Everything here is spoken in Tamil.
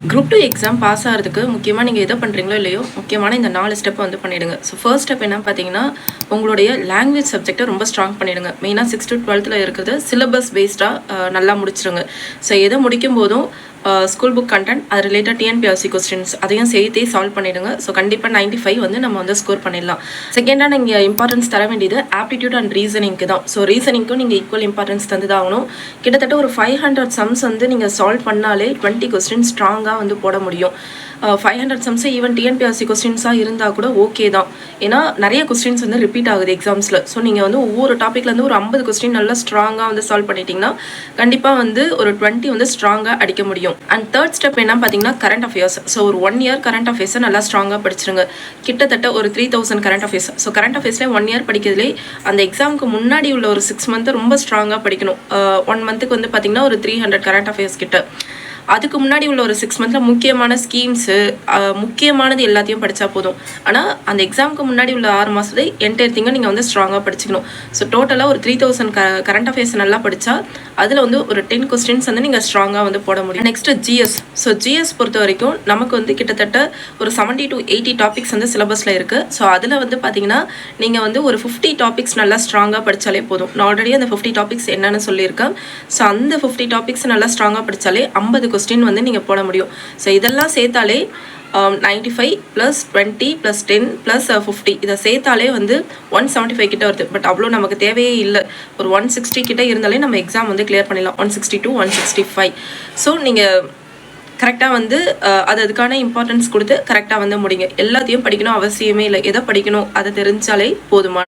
குரூப் 2 எக்ஸாம் பாஸ் ஆகிறதுக்கு முக்கியமாக நீங்கள் எதை பண்ணுறீங்களோ இல்லையோ முக்கியமான இந்த 4 ஸ்டெப்பை வந்து பண்ணிவிடுங்க. ஸோ ஃபர்ஸ்ட் ஸ்டெப் என்ன பார்த்தீங்கன்னா, உங்களுடைய லாங்குவேஜ் சப்ஜெக்டை ரொம்ப ஸ்ட்ராங் பண்ணிவிடுங்க. மெயினாக 6th to 12th இருக்கிறது சிலபஸ் பேஸ்டாக நல்லா முடிச்சிருங்க. ஸோ எதை முடிக்கும் போதும் ஸ்கூல் புக் கண்டென்ட் அது ரிலேட்டட் டிஎன்பிஎஸ்சி கொஸ்டின்ஸ் அதையும் சேர்த்தே சால்வ் பண்ணிவிடுங்க. ஸோ கண்டிப்பாக 95 வந்து நம்ம வந்து ஸ்கோர் பண்ணிடலாம். செகண்டாக நீங்கள் இம்பார்ட்டன்ஸ் தர வேண்டியது ஆப்டிடியூட் அண்ட் ரீசனிங்க்கு தான். ஸோ ரீசனிங்க்கும் நீங்கள் ஈக்குவல் இம்பார்ட்டன்ஸ் தந்து தான் ஆகணும். கிட்டத்தட்ட ஒரு 500 சம்ஸ் வந்து நீங்கள் சால்வ் பண்ணாலே 20 கொஸ்டின் ஸ்ட்ராங்காக வந்து போட முடியும். 500 சம்ஸ் ஈவன் டிஎன்பிஎஸ்சி கொஸ்டின்ஸாக இருந்தால் கூட ஓகே தான். ஏன்னா நிறைய கொஸ்டின்ஸ் வந்து ரிப்பீட் ஆகுது எக்ஸாம்ஸில். ஸோ நீங்கள் வந்து ஒவ்வொரு டாப்பிக்லேருந்து ஒரு 50 கொஸ்டின் நல்லா ஸ்ட்ராங்காக வந்து சால்வ் பண்ணிட்டீங்கன்னா கண்டிப்பாக வந்து ஒரு 20 வந்து ஸ்ட்ராங்காக அடிக்க முடியும். அண்ட் தேர்ட் ஸ்டெப் என்ன பார்த்தீங்கன்னா கரண்ட் அஃபேர்ஸ். ஸோ ஒரு 1 இயர் கரண்ட் அஃபேர்ஸை நல்லா ஸ்ட்ராங்காக படிச்சிருங்க. கிட்டத்தட்ட ஒரு 3000 கரண்ட் அஃபேர்ஸ். ஸோ கரண்ட் அஃபேர்ஸ்லேயே 1 இயர் படிக்கிறதுலே அந்த எக்ஸாமுக்கு முன்னாடி உள்ள ஒரு 6 மந்த் ரொம்ப ஸ்ட்ராங்காக படிக்கணும். 1 மந்த்துக்கு வந்து பார்த்தீங்கன்னா ஒரு 300 கரண்ட் அஃபேர்ஸ் கிட்ட. அதுக்கு முன்னாடி உள்ள ஒரு 6 மந்த்தில் முக்கியமான ஸ்கீம்ஸு முக்கியமானது எல்லாத்தையும் படித்தா போதும். ஆனால் அந்த எக்ஸாமுக்கு முன்னாடி உள்ள 6 மாதத்துல என்டையர் திங்கை நீங்கள் வந்து ஸ்ட்ராங்காக படிச்சுக்கணும். ஸோ டோட்டலாக ஒரு 3000 கரண்ட் அஃபேர்ஸ் நல்லா படித்தா அதில் வந்து ஒரு 10 கொஸ்டின்ஸ் வந்து நீங்கள் ஸ்ட்ராங்காக வந்து போட முடியும். Next GS. ஸோ ஜிஎஸ் பொறுத்த வரைக்கும் நமக்கு வந்து கிட்டத்தட்ட ஒரு 70 to 80 டாபிக்ஸ் வந்து சிலபஸில் இருக்குது. ஸோ அதில் வந்து பார்த்தீங்கன்னா நீங்கள் வந்து ஒரு 50 டாபிக்ஸ் நல்லா ஸ்ட்ராங்காக படித்தாலே போதும். நான் ஆல்ரெடி அந்த 50 டாபிக்ஸ் என்னென்னு சொல்லியிருக்கேன். ஸோ அந்த 50 டாபிக்ஸ் நல்லா ஸ்ட்ராங்காக படித்தாலே 50 கொஸ்டின் வந்து நீங்கள் போட முடியும். ஸோ இதெல்லாம் சேர்த்தாலே 95 + 20 + 10 + 50 இதை சேர்த்தாலே வந்து 175 கிட்ட வருது. பட் அவ்வளோ நமக்கு தேவையே இல்லை. ஒரு 160 கிட்ட இருந்தாலே நம்ம எக்ஸாம் வந்து கிளியர் பண்ணிடலாம். 160 to 165. ஸோ நீங்கள் கரெக்டாக வந்து அதுக்கான இம்பார்ட்டன்ஸ் கொடுத்து கரெக்டாக வந்து முடிங்க. எல்லாத்தையும் படிக்கணும் அவசியமே இல்லை. எதை படிக்கணும் அதை தெரிஞ்சாலே போதுமான